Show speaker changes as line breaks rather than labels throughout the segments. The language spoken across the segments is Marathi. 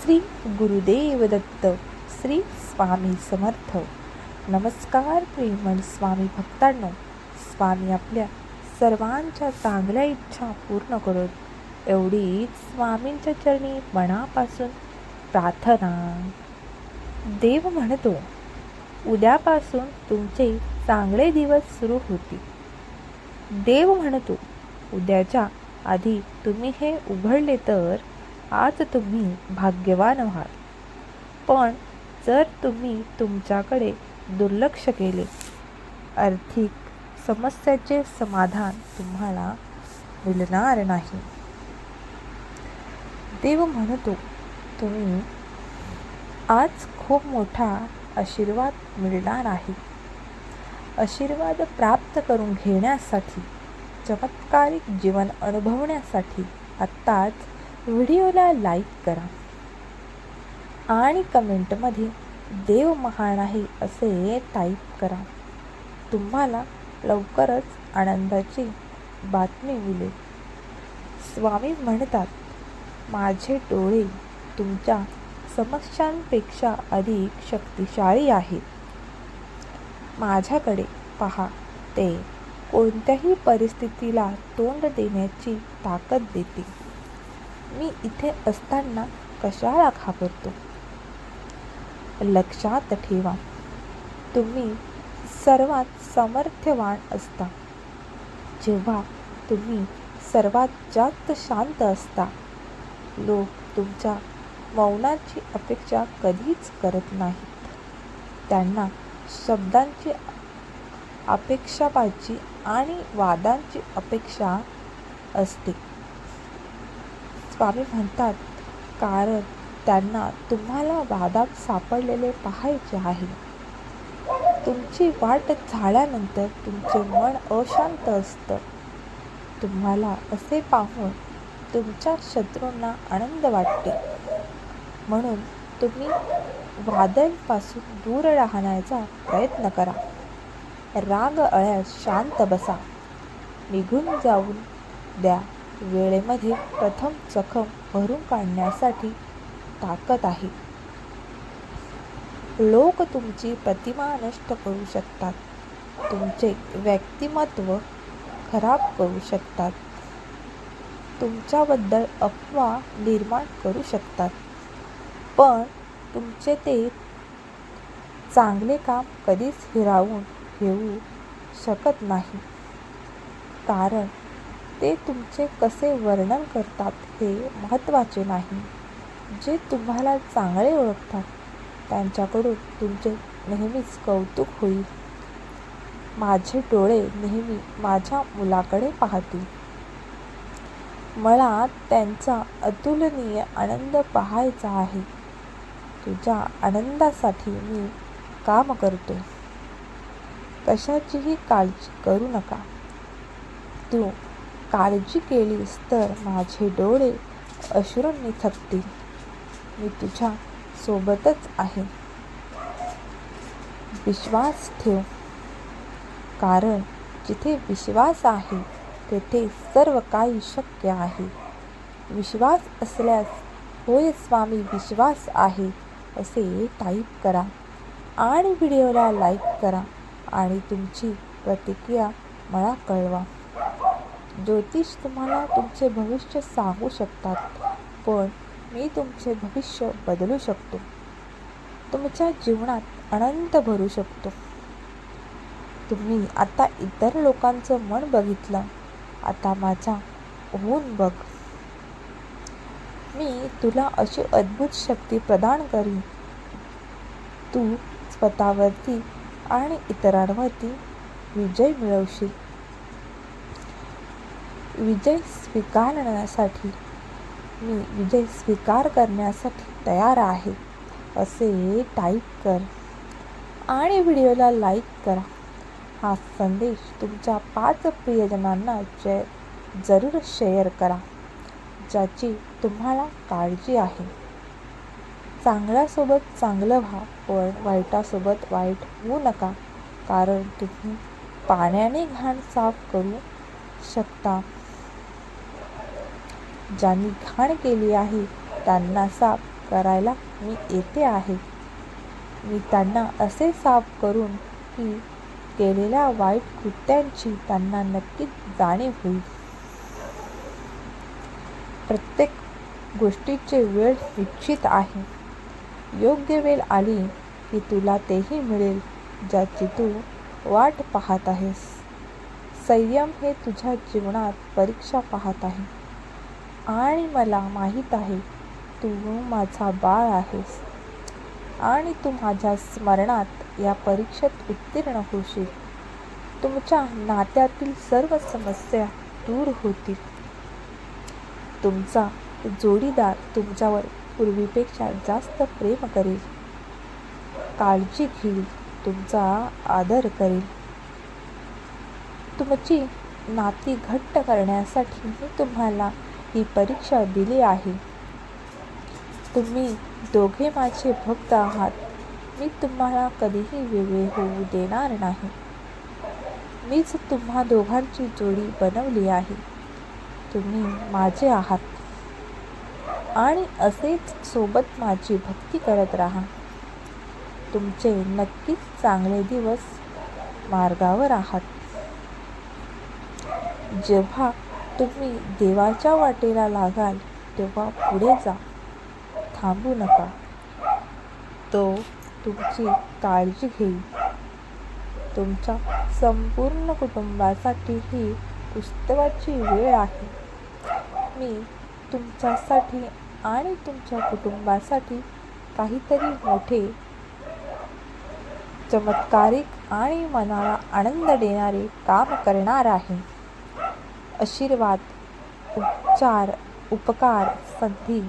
श्री गुरुदेव दत्त. श्री स्वामी समर्थ. नमस्कार प्रेमळ स्वामी भक्तांनो. स्वामी आपल्या सर्वांच्या चांगल्या इच्छा पूर्ण करत एवढीच स्वामींच्या चरणी मनापासून प्रार्थना. देव म्हणतो, उद्यापासून तुमचे चांगले दिवस सुरू होतील. देव म्हणतो, उद्याच्या आधी तुम्ही हे उघडले तर आज तुम्ही भाग्यवान व्हाल. पण जर तुम्ही तुमच्याकडे दुर्लक्ष केले, आर्थिक समस्याचे समाधान तुम्हाला मिळणार नाही. देव म्हणतो, तुम्ही आज खूप मोठा आशीर्वाद मिळणार आहे. आशीर्वाद प्राप्त करून घेण्यासाठी, चमत्कारिक जीवन अनुभवण्यासाठी आत्ताच व्हिडिओला लाईक करा आणि कमेंटमध्ये देव महान आहे असे टाईप करा. तुम्हाला लवकरच आनंदाची बातमी मिळेल. स्वामी म्हणतात, माझे डोळे तुमच्या समस्यांपेक्षा अधिक शक्तिशाली आहेत. माझ्याकडे पहा, ते कोणत्याही परिस्थितीला तोंड देण्याची ताकद देते. मी इथे असताना कशाला घाबरतो? लक्षात ठेवा, तुम्ही सर्वात सामर्थ्यवान असता जेव्हा तुम्ही सर्वात जास्त शांत असता. लोक तुमच्या मौनाची अपेक्षा कधीच करत नाहीत. त्यांना शब्दांची अपेक्षाबाजी आणि वादांची अपेक्षा असते. स्वामी म्हणतात, कारण त्यांना तुम्हाला वादात सापडलेले पाहायचे आहे. तुमची वाट झाल्यानंतर तुमचे मन अशांत असतं. तुम्हाला असे पाहून तुमच्या शत्रूंना आनंद वाटते. म्हणून तुम्ही वादांपासून दूर राहण्याचा प्रयत्न करा. राग आल्यास शांत बसा. निघून जाऊन द्या. वेळेमध्ये प्रथम जखम भरून काढण्यासाठी ताकद आहे. लोक तुमची प्रतिमा नष्ट करू शकतात. तुमचे व्यक्तिमत्व खराब करू शकतात. तुमच्याबद्दल अफवा निर्माण करू शकतात. पण तुमचे ते चांगले काम कधीच हिरावून घेऊ शकत नाही. कारण ते तुमचे कसे वर्णन करतात हे महत्त्वाचे नाही. जे तुम्हाला चांगले ओळखतात त्यांच्याकडून तुमचे नेहमीच कौतुक होईल. माझे डोळे नेहमी माझ्या मुलाकडे पाहतील. मला त्यांचा अतुलनीय आनंद पाहायचा आहे. तुझ्या आनंदासाठी मी काम करतो. कशाचीही काळजी करू नका. तू काळजी केलीस तर माझे डोळे अश्रूंनी थकतील. मी तुझ्या सोबतच आहे. विश्वास ठेव, कारण जिथे विश्वास आहे तेथे सर्व काही शक्य आहे. विश्वास असल्यास होय स्वामी विश्वास आहे असे टाईप करा आणि व्हिडिओला लाईक करा आणि तुमची प्रतिक्रिया मला कळवा. ज्योतिष तुम्हाला तुमचे भविष्य सांगू शकतात, पण मी तुमचे भविष्य बदलू शकतो. तुमच्या जीवनात आनंद भरू शकतो. तुम्ही आता इतर लोकांचं मन बघितलं, आता माझा होऊन बघ. मी तुला अशी अद्भुत शक्ती प्रदान करीन. तू स्वतःवरती आणि इतरांवरती विजय मिळवशील. विजय स्वीकार करण्यासाठी तयार आहे असे टाईप कर आणि व्हिडिओला लाईक करा. हा संदेश तुमच्या 5 प्रियजनांना जरूर शेअर करा ज्याची तुम्हाला काळजी आहे. चांगल्यासोबत चांगलं व्हा, पण वाईटासोबत वाईट होऊ नका. कारण तुम्ही पाण्याने घाण साफ करू शकता. ज्यांनी घाण केली आहे त्यांना साफ करायला मी येते आहे. मी त्यांना असे साफ करून की केलेल्या वाईट कृत्यांची त्यांना नक्कीच जाणीव होईल. प्रत्येक गोष्टीची वेळ निश्चित आहे. योग्य वेळ आली की तुला तेही मिळेल ज्याची तू वाट पाहत आहेस. संयम हे तुझ्या जीवनात परीक्षा पाहत आहे आणि मला माहीत आहे तू माझा बाळ आहेस आणि तू माझ्या स्मरणात या परीक्षेत उत्तीर्ण होशील. तुमच्या नात्यातील सर्व समस्या दूर होतील. तुमचा जोडीदार तुमच्यावर पूर्वीपेक्षा जास्त प्रेम करेल, काळजी घेईल, तुमचा आदर करेल. तुमची नाती घट्ट करण्यासाठी मी तुम्हाला ही परीक्षा दिली आहे. तुम्ही दोघे माझे भक्त आहात. मी तुम्हाला कधीही वेगळे होऊ देणार नाही. मीच तुम्हा दोघांची जोडी बनवली आहे. तुम्ही माझे आहात आणि असेच सोबत माझी भक्ती करत राहा. तुमचे नक्कीच चांगले दिवस मार्गावर आहात. जेव्हा तुम्ही देवाच्या वाटेला लागाल तेव्हा पुढे जा, थांबू नका. तो तुमची काळजी घेईल. तुमच्या संपूर्ण कुटुंबासाठी ही उत्सवाची वेळ आहे. मी तुमच्यासाठी आणि तुमच्या कुटुंबासाठी काहीतरी मोठे, चमत्कारिक आणि मनाला आनंद देणारे काम करणार आहे. आशीर्वाद, उपकार, संधी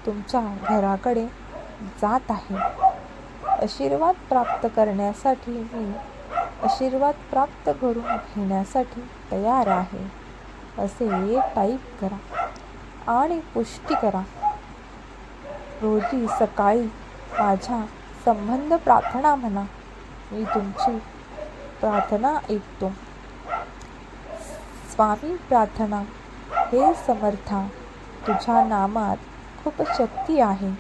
तुमच्या घराकडे जात आहे. आशीर्वाद प्राप्त करण्यासाठी मी आशीर्वाद प्राप्त करून घेण्यासाठी तयार आहे असे टाईप करा आणि पुष्टी करा. रोजी सकाळी माझ्या संबंध प्रार्थना म्हणा. मी तुमची प्रार्थना ऐकतो. स्वामी प्रार्थना. हे समर्था, तुझ्या नामात खूप शक्ती आहे.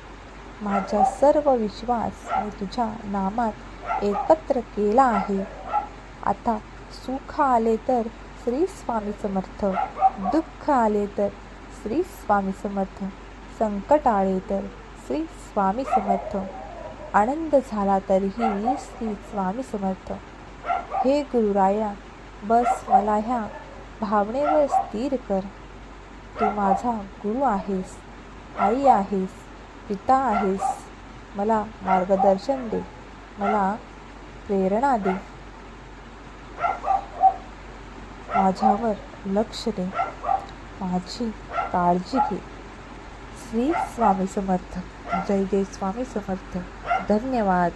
माझा सर्व विश्वास मी तुझ्या नामात एकत्र केला आहे. आता सुख आले तर श्री स्वामी समर्थ, दुःख आले तर श्री स्वामी समर्थ, संकट आले तर श्री स्वामी समर्थ, आनंद झाला तरीही श्री स्वामी समर्थ. हे गुरुराया, बस मला ह्या भावनेवर स्थिर कर. तू माझा गुरु आहेस, आई आहेस, पिता आहेस. मला मार्गदर्शन दे, मला प्रेरणा दे. माझ्यावर लक्ष दे, माझी काळजी घे. श्री स्वामी समर्थ. जय जय स्वामी समर्थ. धन्यवाद.